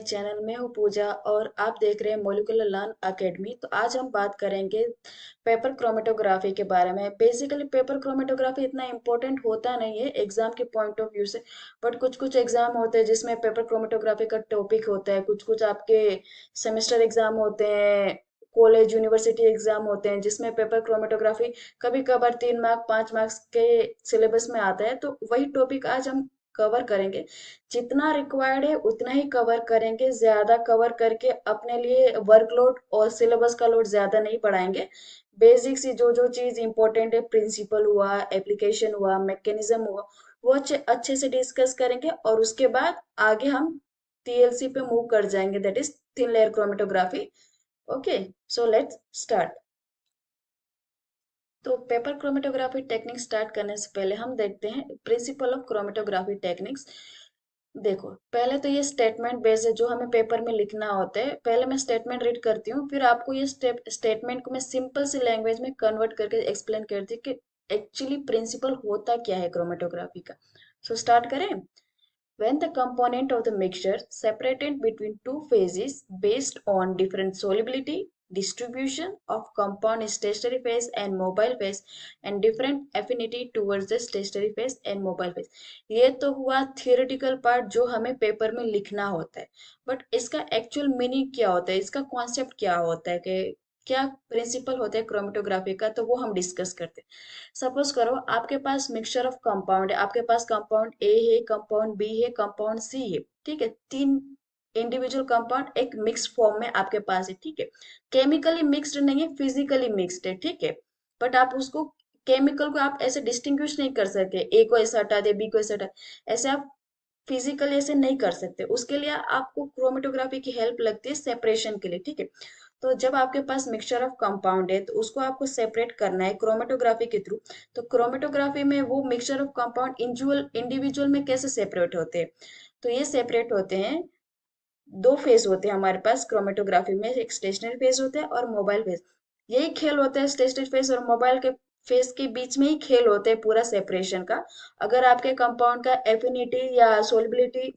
Channel में हूँ पूजा और आप देख रहे हैं मोलिकुलर लर्न एकेडमी। तो आज हम बात करेंगे पेपर क्रोमेटोग्राफी के बारे में। बेसिकली पेपर क्रोमेटोग्राफी इतना इम्पोर्टेंट होता नहीं है एग्जाम के पॉइंट ऑफ व्यू से, बट कुछ कुछ एग्जाम होते हैं जिसमें पेपर क्रोमेटोग्राफी का टॉपिक होता है। कुछ कुछ आपके सेमेस्टर एग्जाम होते हैं, कॉलेज यूनिवर्सिटी एग्जाम होते हैं जिसमें पेपर क्रोमेटोग्राफी कभी कभार 3 मार्क 5 मार्क्स के सिलेबस में आता है। तो वही टॉपिक आज हम कवर करेंगे। जितना रिक्वायर्ड है उतना ही कवर करेंगे, ज्यादा कवर करके अपने लिए वर्कलोड और सिलेबस का लोड ज्यादा नहीं बढ़ाएंगे। बेसिक सी जो जो चीज इंपॉर्टेंट है, प्रिंसिपल हुआ, एप्लीकेशन हुआ, मैकेनिज्म हुआ, वो अच्छे से डिस्कस करेंगे और उसके बाद आगे हम टीएलसी पे मूव कर जाएंगे, that is thin layer chromatography. Okay, so let's start. तो पेपर क्रोमेटोग्राफी टेक्निक स्टार्ट करने से पहले हम देखते हैं प्रिंसिपल ऑफ क्रोमेटोग्राफी टेक्निक्स। देखो, पहले तो ये स्टेटमेंट बेस है जो हमें पेपर में लिखना होता है। पहले मैं स्टेटमेंट रीड करती हूँ, फिर आपको ये स्टेटमेंट को मैं सिंपल सी लैंग्वेज में कन्वर्ट करके एक्सप्लेन करती हूँ कि एक्चुअली प्रिंसिपल होता क्या है क्रोमेटोग्राफी का। सो स्टार्ट करें। When the component of the mixture separated between two phases based on different solubility, distribution of compound stationary phase and mobile phase and different affinity towards the stationary phase and mobile phase। ये तो हुआ theoretical part जो हमें paper में लिखना होता है, but इसका एक्चुअल मीनिंग क्या होता है, इसका कॉन्सेप्ट क्या होता है, कि क्या प्रिंसिपल होता है क्रोमेटोग्राफी का, तो वो हम डिस्कस करते हैं। सपोज करो आपके पास मिक्सचर ऑफ कंपाउंड है, आपके पास कंपाउंड ए है, कंपाउंड बी है, कंपाउंड सी है। ठीक है, तीन इंडिविजुअल कंपाउंड एक मिक्स फॉर्म में आपके पास है। ठीक है, केमिकली मिक्स्ड नहीं है, फिजिकली मिक्स्ड है। ठीक है, बट आप उसको केमिकल को आप ऐसे डिस्टिंग्विश नहीं कर सकते, ए को ऐसा हटा दे, बी को ऐसा हटा, ऐसे आप फिजिकली ऐसे नहीं कर सकते। उसके लिए आपको क्रोमेटोग्राफी की हेल्प लगती है सेपरेशन के लिए। ठीक है, तो जब आपके पास मिक्सचर ऑफ कंपाउंड है तो उसको आपको सेपरेट करना है क्रोमेटोग्राफी के थ्रू। तो क्रोमेटोग्राफी में वो mixture of compound individual individual में कैसे सेपरेट होते हैं, तो ये सेपरेट होते हैं। दो फेज होते हैं हमारे पास क्रोमेटोग्राफी में, एक स्टेशनरी फेज होता है और मोबाइल फेज। यही खेल होता है स्टेशनरी फेज और मोबाइल के फेज के बीच में ही खेल होते हैं पूरा सेपरेशन का। अगर आपके कंपाउंड का एफिनिटी या सोलिबिलिटी,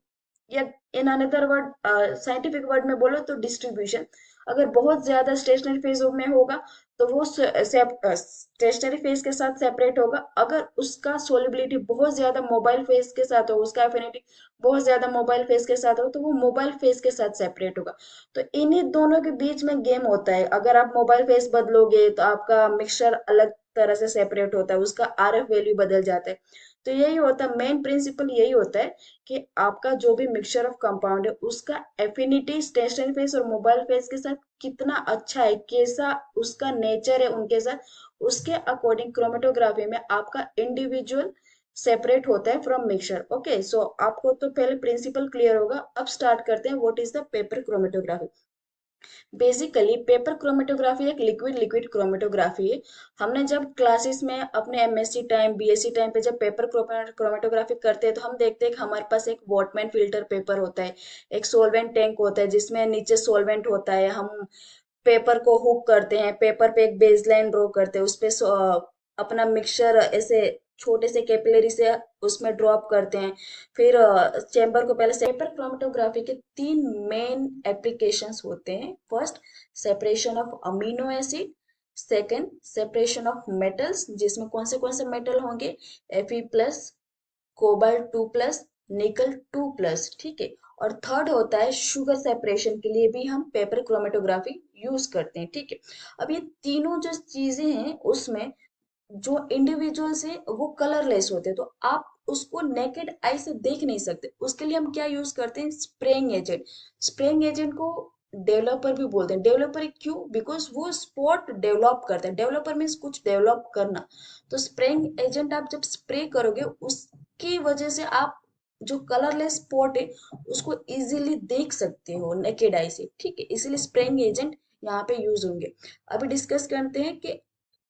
या in another word scientific word में बोलो तो डिस्ट्रीब्यूशन, अगर बहुत ज्यादा स्टेशनरी फेज में होगा तो वो स्टेशनरी फेज के साथ सेपरेट होगा। अगर उसका सोलिबिलिटी बहुत ज्यादा मोबाइल फेज के साथ हो, उसका एफिनिटी बहुत ज्यादा मोबाइल फेज के साथ हो, तो वो मोबाइल फेज के साथ सेपरेट होगा। तो इन्हीं दोनों के बीच में गेम होता है। अगर आप मोबाइल फेज बदलोगे तो आपका मिक्सचर अलग तरह से सेपरेट होता है, उसका आरएफ वैल्यू बदल जाता है। तो यही होता है, मेन प्रिंसिपल यही होता है कि आपका जो भी मिक्सचर ऑफ कंपाउंड है उसका एफिनिटी स्टेशनरी फेज और मोबाइल फेज के साथ कितना अच्छा है, कैसा उसका नेचर है उनके साथ, उसके अकॉर्डिंग क्रोमेटोग्राफी में आपका इंडिविजुअल सेपरेट होता है फ्रॉम मिक्सचर। ओके, सो आपको तो पहले प्रिंसिपल क्लियर होगा। अब स्टार्ट करते हैं what is the paper chromatography. Basically paper chromatography एक लिक्विड लिक्विड क्रोमेटोग्राफी है। हमने जब क्लासेस में अपने एमएससी टाइम, बीएससी टाइम पे जब पेपर क्रोमेटोग्राफी करते हैं तो हम देखते हैं कि हमारे पास एक वॉटमैन फिल्टर पेपर होता है, एक सोलवेंट टैंक होता है जिसमें नीचे सोलवेंट होता है। हम पेपर को हुक करते हैं, पेपर पे एक बेसलाइन ड्रॉ करते हैं, उस पे अपना मिक्सचर ऐसे छोटे से कैपिलरी से उसमें ड्रॉप करते हैं। फिर चेम्बर को पहले पेपर क्रोमेटोग्राफी के तीन मेन एप्लीकेशंस होते हैं। First, separation of amino acid. Second, separation of metals, जिसमें कौन से मेटल होंगे, Fe+, कोबाल्ट 2+, निकल 2+। ठीक है, और थर्ड होता है शुगर सेपरेशन के लिए भी हम पेपर क्रोमेटोग्राफी यूज करते हैं। ठीक है, अब ये तीनों जो चीजें हैं उसमें जो इंडिविजुअल्स है वो कलरलेस होते हैं, तो आप उसको नेकेड आई से देख नहीं सकते। उसके लिए हम क्या यूज करते हैं, स्प्रेइंग एजेंट। स्प्रेइंग एजेंट को डेवलपर भी बोलते हैं। डेवलपर क्यों, बिकॉज वो स्पॉट डेवलप करते हैं। डेवलपर मीन्स कुछ डेवलप करना। तो स्प्रेइंग एजेंट आप जब स्प्रे करोगे उसकी वजह से आप जो कलरलेस स्पॉट है उसको इजीली देख सकते हो नेकेड आई से। ठीक है, इसीलिए स्प्रेइंग एजेंट यहाँ पे यूज होंगे। अभी डिस्कस करते हैं कि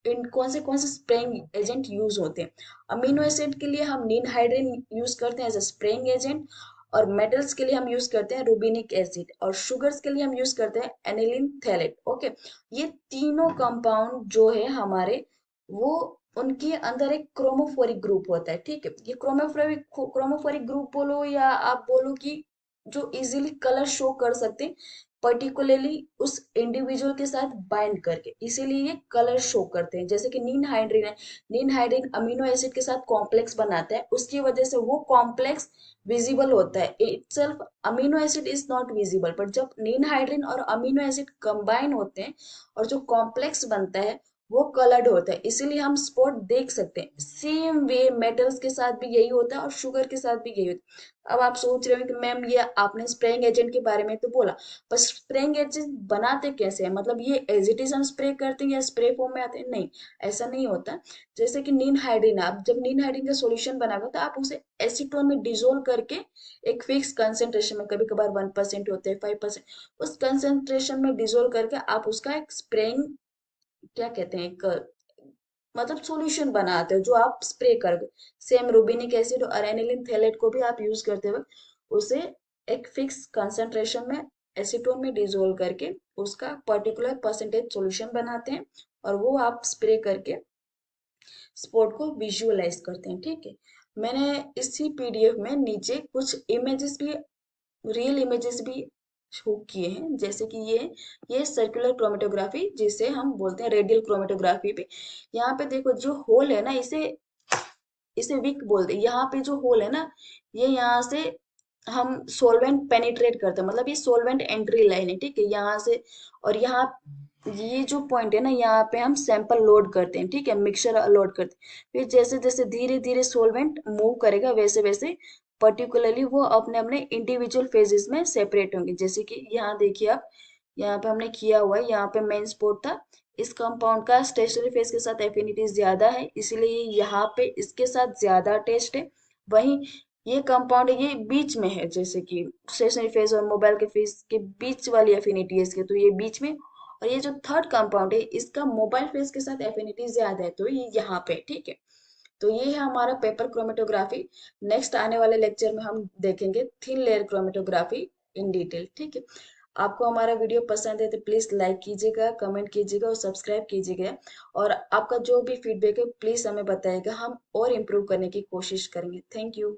इन कौन से स्प्रेइंग एजेंट यूज होते हैं। अमीनो एसिड के लिए हम नीन हाइड्रेन यूज करते हैं एज अ स्प्रेइंग एजेंट, और मेटल्स के लिए हम यूज करते हैं रूबिनिक एसिड, और शुगर्स के लिए हम यूज करते हैं एनिलीन थैलेट। ओके, ये तीनों कंपाउंड जो है हमारे, वो उनके अंदर एक क्रोमोफोरिक ग्रुप होता है। ठीक है, ये क्रोमोफोरिक ग्रुप बोलो या आप बोलो कि जो इजीली कलर शो कर सकते हैं, पर्टिकुलरली उस इंडिविजुअल के साथ बाइंड करके, इसीलिए ये कलर शो करते हैं। जैसे कि नीन हाइड्रीन है, नीन हाइड्रीन अमीनो एसिड के साथ कॉम्प्लेक्स बनाता है, उसकी वजह से वो कॉम्प्लेक्स विजिबल होता है। Itself amino acid is not visible, but जब नीन हाइड्रीन और अमीनो एसिड कंबाइन होते हैं और जो कॉम्प्लेक्स बनता है वो कलर्ड होता है, इसीलिए हम स्पॉट देख सकते हैं। सेम वे मेटल्स के साथ भी यही होता है और शुगर के साथ भी यही होता है। अब आप सोच रहे हो कि मैम ये आपने स्प्रेइंग एजेंट के बारे में तो बोला, पर स्प्रेइंग एजेंट बनाते कैसे हैं, मतलब ये एज इट इज हम स्प्रे करते हैं या स्प्रे फॉर्म में आते हैं? नहीं, ऐसा नहीं होता। जैसे कि नीन हाइड्रीन, आप जब नीन हाइड्रीन का सॉल्यूशन बनाओगे तो आप उसे एसीटोन में डिजोल्व करके एक फिक्स कंसेंट्रेशन में, कभी कभार 1% होते हैं, 5%, उस कंसेंट्रेशन में डिजोल्व करके आप उसका एक स्प्रेइंग, क्या कहते हैं, एक मतलब सॉल्यूशन बनाते हो जो आप स्प्रे कर। सेम रूबिनिक एसिड और एनिलीन थैलेट को भी आप यूज करते वक्त उसे एक फिक्स कंसंट्रेशन में एसीटोन में डिजोल्व करके उसका पर्टिकुलर परसेंटेज सॉल्यूशन बनाते हैं, और वो आप स्प्रे करके स्पॉट को विजुअलाइज करते हैं। ठीक है, मैंने इसी पीडीएफ में नीचे कुछ इमेजेस भी, रियल इमेजेस भी शो किए हैं। जैसे कि ये सर्कुलर क्रोमेटोग्राफी जिसे हम बोलते हैं रेडियल क्रोमेटोग्राफी भी। यहाँ पे देखो जो होल है ना, इसे इसे विक बोलते हैं। यहाँ पे जो होल है ना, ये यहाँ से हम सोलवेंट पेनिट्रेट करते हैं, मतलब ये सोलवेंट एंट्री लाइन है। ठीक है, यहाँ से, और यहाँ ये जो पॉइंट है ना, यहाँ पे हम सैंपल लोड करते हैं। ठीक है, मिक्सचर लोड करते हैं। फिर जैसे जैसे धीरे धीरे सोलवेंट मूव करेगा, वैसे वैसे पर्टिकुलरली वो अपने अपने इंडिविजुअल फेजेस में सेपरेट होंगे। जैसे कि यहाँ देखिए आप, यहाँ पे हमने किया हुआ है, यहाँ पे मेन स्पॉट था। इस कंपाउंड का स्टेशनरी फेज के साथ एफिनिटी ज्यादा है, इसलिए यहाँ पे इसके साथ ज्यादा टेस्ट है। वहीं ये कंपाउंड ये बीच में है, जैसे कि स्टेशनरी फेज और मोबाइल के फेज के बीच वाली एफिनिटी है इसके, तो ये बीच में। और ये जो थर्ड कंपाउंड है इसका मोबाइल फेज के साथ एफिनिटी ज्यादा है, तो ये यहाँ पे। ठीक है, तो ये है हमारा पेपर क्रोमेटोग्राफी। नेक्स्ट आने वाले लेक्चर में हम देखेंगे thin layer chromatography in detail. ठीक है, आपको हमारा वीडियो पसंद है तो प्लीज लाइक कीजिएगा, कमेंट कीजिएगा और सब्सक्राइब कीजिएगा। और आपका जो भी फीडबैक है प्लीज हमें बताइएगा, हम और इम्प्रूव करने की कोशिश करेंगे। Thank you.